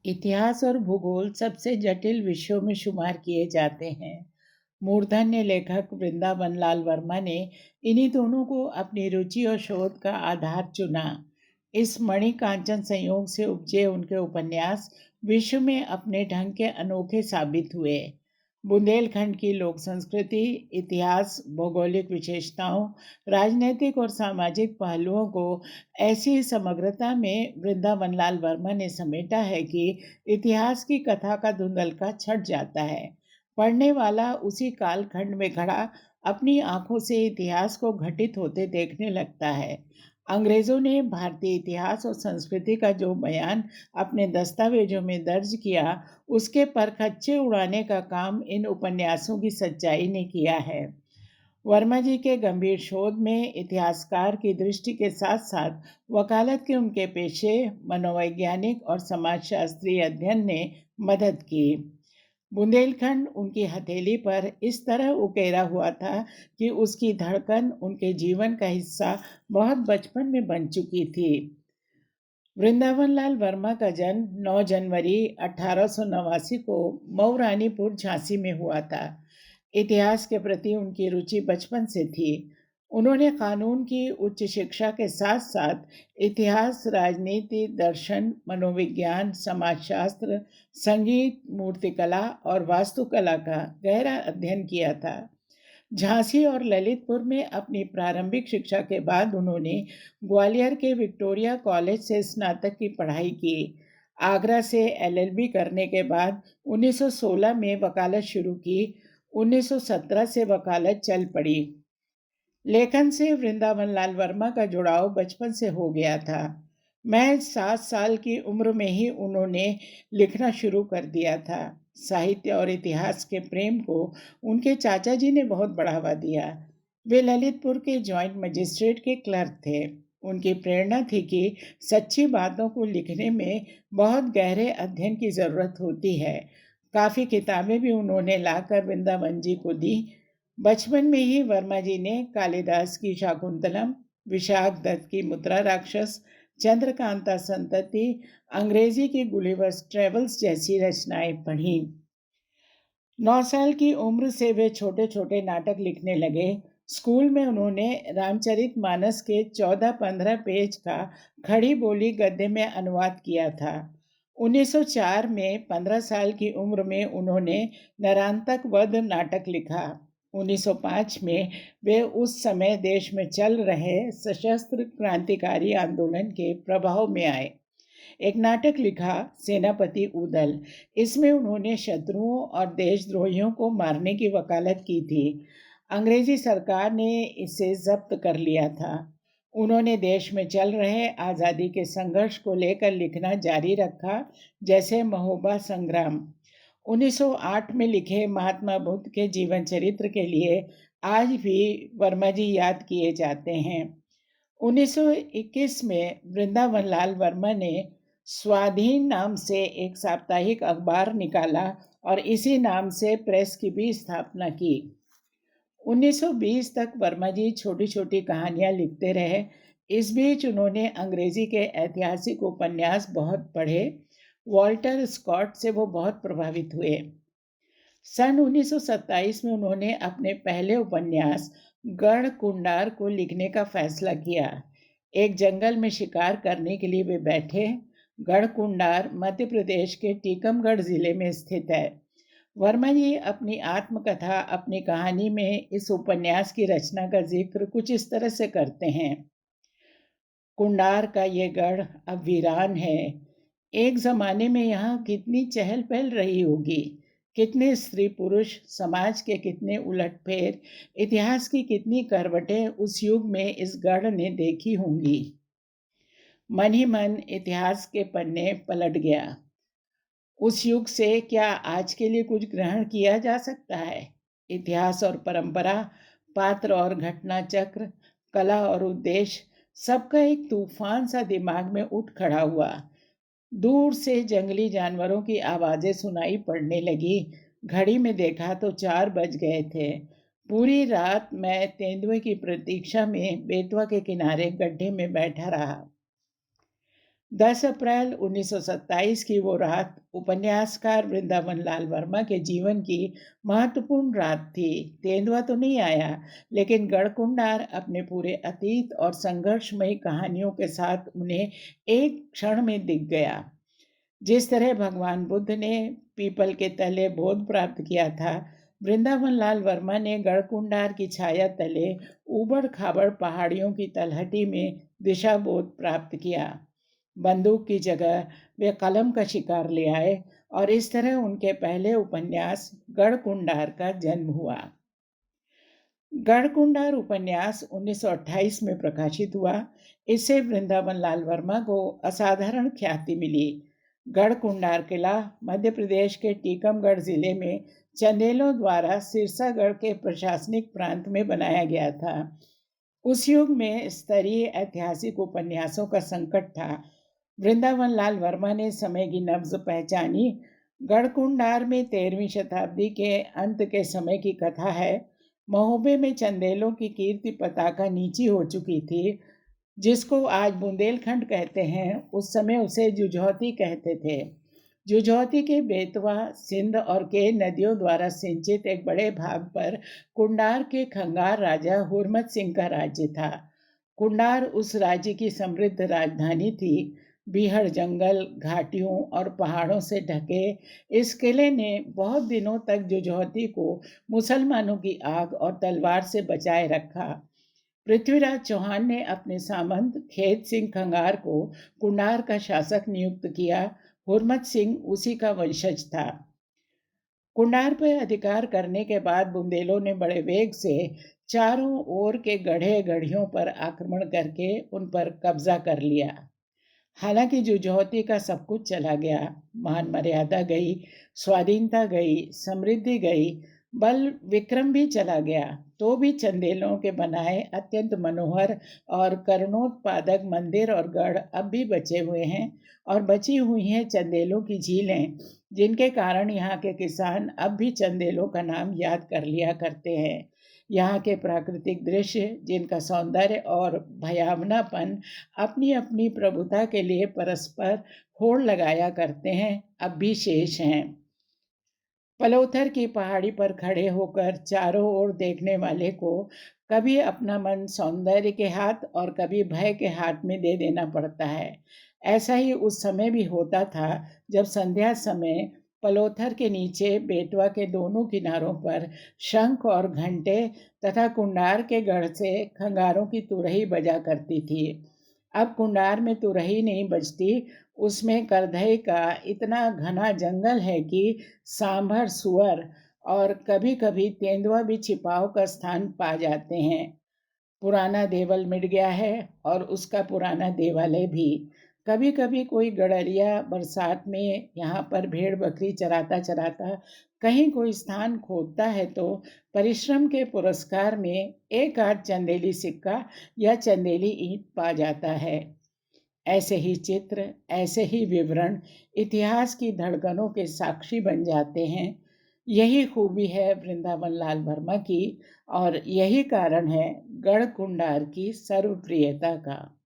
इतिहास और भूगोल सबसे जटिल विषयों में शुमार किए जाते हैं। मूर्धन्य लेखक वृंदावन लाल वर्मा ने इन्हीं दोनों को अपनी रुचि और शोध का आधार चुना। इस मणिकांचन संयोग से उपजे उनके उपन्यास विश्व में अपने ढंग के अनोखे साबित हुए। बुंदेलखंड की लोक संस्कृति, इतिहास, भौगोलिक विशेषताओं, राजनीतिक और सामाजिक पहलुओं को ऐसी समग्रता में वृंदावन लाल वर्मा ने समेटा है कि इतिहास की कथा का धुंधलका छट जाता है। पढ़ने वाला उसी कालखंड में खड़ा अपनी आंखों से इतिहास को घटित होते देखने लगता है। अंग्रेजों ने भारतीय इतिहास और संस्कृति का जो बयान अपने दस्तावेजों में दर्ज किया, उसके परखच्चे उड़ाने का काम इन उपन्यासों की सच्चाई ने किया है। वर्मा जी के गंभीर शोध में इतिहासकार की दृष्टि के साथ साथ वकालत के उनके पेशे, मनोवैज्ञानिक और समाजशास्त्रीय अध्ययन ने मदद की। बुंदेलखंड उनकी हथेली पर इस तरह उकेरा हुआ था कि उसकी धड़कन उनके जीवन का हिस्सा बहुत बचपन में बन चुकी थी। वृंदावन लाल वर्मा का जन्म 9 जनवरी 1889 को मऊ रानीपुर झांसी में हुआ था। इतिहास के प्रति उनकी रुचि बचपन से थी। उन्होंने कानून की उच्च शिक्षा के साथ साथ इतिहास, राजनीति, दर्शन, मनोविज्ञान, समाजशास्त्र, संगीत, मूर्तिकला और वास्तुकला का गहरा अध्ययन किया था। झांसी और ललितपुर में अपनी प्रारंभिक शिक्षा के बाद उन्होंने ग्वालियर के विक्टोरिया कॉलेज से स्नातक की पढ़ाई की। आगरा से एलएलबी करने के बाद 1916 में वकालत शुरू की। 1917 से वकालत चल पड़ी। लेखन से वृंदावन लाल वर्मा का जुड़ाव बचपन से हो गया था। महज 7 साल की उम्र में ही उन्होंने लिखना शुरू कर दिया था। साहित्य और इतिहास के प्रेम को उनके चाचा जी ने बहुत बढ़ावा दिया। वे ललितपुर के जॉइंट मजिस्ट्रेट के क्लर्क थे। उनकी प्रेरणा थी कि सच्ची बातों को लिखने में बहुत गहरे अध्ययन की जरूरत होती है। काफ़ी किताबें भी उन्होंने लाकर वृंदावन जी को दी। बचपन में ही वर्मा जी ने कालिदास की शाकुंतलम, विशाख दत्त की मुद्रा राक्षस, चंद्रकांता संतति, अंग्रेजी की गुलिवर्स ट्रेवल्स जैसी रचनाएं पढ़ी। 9 साल की उम्र से वे छोटे छोटे नाटक लिखने लगे। स्कूल में उन्होंने रामचरितमानस के 14-15 पेज का खड़ी बोली गद्य में अनुवाद किया था। 1904 में 15 साल की उम्र में उन्होंने नरांतक वध नाटक लिखा। 1905 में वे उस समय देश में चल रहे सशस्त्र क्रांतिकारी आंदोलन के प्रभाव में आए। एक नाटक लिखा, सेनापति उदल। इसमें उन्होंने शत्रुओं और देशद्रोहियों को मारने की वकालत की थी। अंग्रेजी सरकार ने इसे जब्त कर लिया था। उन्होंने देश में चल रहे आज़ादी के संघर्ष को लेकर लिखना जारी रखा, जैसे महोबा संग्राम। 1908 में लिखे महात्मा बुद्ध के जीवन चरित्र के लिए आज भी वर्मा जी याद किए जाते हैं। 1921 में वृंदावन लाल वर्मा ने स्वाधीन नाम से एक साप्ताहिक अखबार निकाला और इसी नाम से प्रेस की भी स्थापना की। 1920 तक वर्मा जी छोटी छोटी कहानियां लिखते रहे। इस बीच उन्होंने अंग्रेजी के ऐतिहासिक उपन्यास बहुत पढ़े। वॉल्टर स्कॉट से वो बहुत प्रभावित हुए। सन 1927 में उन्होंने अपने पहले उपन्यास गढ़ कुंडार को लिखने का फैसला किया। एक जंगल में शिकार करने के लिए वे बैठे। गढ़ कुंडार मध्य प्रदेश के टीकमगढ़ जिले में स्थित है। वर्मा जी अपनी आत्मकथा, अपनी कहानी में इस उपन्यास की रचना का जिक्र कुछ इस तरह से करते हैं। कुंडार का ये गढ़ अब वीरान है। एक जमाने में यहाँ कितनी चहल पहल रही होगी, कितने स्त्री पुरुष, समाज के कितने उलटफेर, इतिहास की कितनी करवटें उस युग में इस गढ़ ने देखी होंगी। मन ही मन इतिहास के पन्ने पलट गया। उस युग से क्या आज के लिए कुछ ग्रहण किया जा सकता है? इतिहास और परंपरा, पात्र और घटना चक्र, कला और उद्देश्य, सबका एक तूफान सा दिमाग में उठ खड़ा हुआ। दूर से जंगली जानवरों की आवाजें सुनाई पड़ने लगी। घड़ी में देखा तो 4 बज गए थे। पूरी रात मैं तेंदुए की प्रतीक्षा में बेतवा के किनारे गड्ढे में बैठा रहा। 10 अप्रैल 1927 की वो रात उपन्यासकार वृंदावन लाल वर्मा के जीवन की महत्वपूर्ण रात थी। तेंदुआ तो नहीं आया, लेकिन गढ़कुंडार अपने पूरे अतीत और संघर्षमयी कहानियों के साथ उन्हें एक क्षण में दिख गया। जिस तरह भगवान बुद्ध ने पीपल के तले बोध प्राप्त किया था, वृंदावन लाल वर्मा ने गढ़कुंडार की छाया तले ऊबड़ खाबड़ पहाड़ियों की तलहटी में दिशा बोध प्राप्त किया। बंदूक की जगह वे कलम का शिकार ले आए और इस तरह उनके पहले उपन्यास गढ़कुंडार का जन्म हुआ। गढ़कुंडार उपन्यास 1928 में प्रकाशित हुआ। इससे वृंदावन लाल वर्मा को असाधारण ख्याति मिली। गढ़कुंडार किला मध्य प्रदेश के टीकमगढ़ जिले में चंदेलों द्वारा सिरसागढ़ के प्रशासनिक प्रांत में बनाया गया था। उस युग में स्तरीय ऐतिहासिक उपन्यासों का संकट था। वृंदावन लाल वर्मा ने समय की नब्ज पहचानी। गढ़कुंडार में 13वीं शताब्दी के अंत के समय की कथा है। महोबे में चंदेलों की कीर्ति पताका नीची हो चुकी थी, जिसको आज बुंदेलखंड कहते हैं। उस समय उसे जुझौती कहते थे। जुझौती के बेतवा, सिंध और के नदियों द्वारा सिंचित एक बड़े भाग पर कुंडार के खंगार राजा हुरमत सिंह का राज्य था। कुंडार उस राज्य की समृद्ध राजधानी थी। बीहड़ जंगल, घाटियों और पहाड़ों से ढके इस किले ने बहुत दिनों तक जुझौती को मुसलमानों की आग और तलवार से बचाए रखा। पृथ्वीराज चौहान ने अपने सामंत खेत सिंह खंगार को कुंडार का शासक नियुक्त किया। हुरमत सिंह उसी का वंशज था। कुंडार पर अधिकार करने के बाद बुंदेलों ने बड़े वेग से चारों ओर के गढ़े गढ़ियों पर आक्रमण करके उन पर कब्जा कर लिया। हालांकि जुझौती का सब कुछ चला गया, मान मर्यादा गई, स्वाधीनता गई, समृद्धि गई, बल विक्रम भी चला गया, तो भी चंदेलों के बनाए अत्यंत मनोहर और करुणोत्पादक मंदिर और गढ़ अब भी बचे हुए हैं। और बची हुई हैं चंदेलों की झीलें, जिनके कारण यहाँ के किसान अब भी चंदेलों का नाम याद कर लिया करते हैं। यहाँ के प्राकृतिक दृश्य, जिनका सौंदर्य और भयावनापन अपनी अपनी प्रभुता के लिए परस्पर होड़ लगाया करते हैं, अब भी शेष हैं। पलोथर की पहाड़ी पर खड़े होकर चारों ओर देखने वाले को कभी अपना मन सौंदर्य के हाथ और कभी भय के हाथ में दे देना पड़ता है। ऐसा ही उस समय भी होता था, जब संध्या समय पलोथर के नीचे बेतवा के दोनों किनारों पर शंख और घंटे तथा कुंडार के गढ़ से खंगारों की तुरही बजा करती थी। अब कुंडार में तुरही नहीं बजती, उसमें करधई का इतना घना जंगल है कि सांभर, सुअर और कभी कभी तेंदुआ भी छिपाव का स्थान पा जाते हैं। पुराना देवल मिट गया है और उसका पुराना देवालय भी। कभी कभी कोई गडरिया बरसात में यहाँ पर भेड़ बकरी चराता चराता कहीं कोई स्थान खोदता है, तो परिश्रम के पुरस्कार में एक आध चंदेली सिक्का या चंदेली ईंट पा जाता है। ऐसे ही चित्र, ऐसे ही विवरण इतिहास की धड़कनों के साक्षी बन जाते हैं। यही खूबी है वृंदावन लाल वर्मा की, और यही कारण है गढ़कुंडार की सर्वप्रियता का।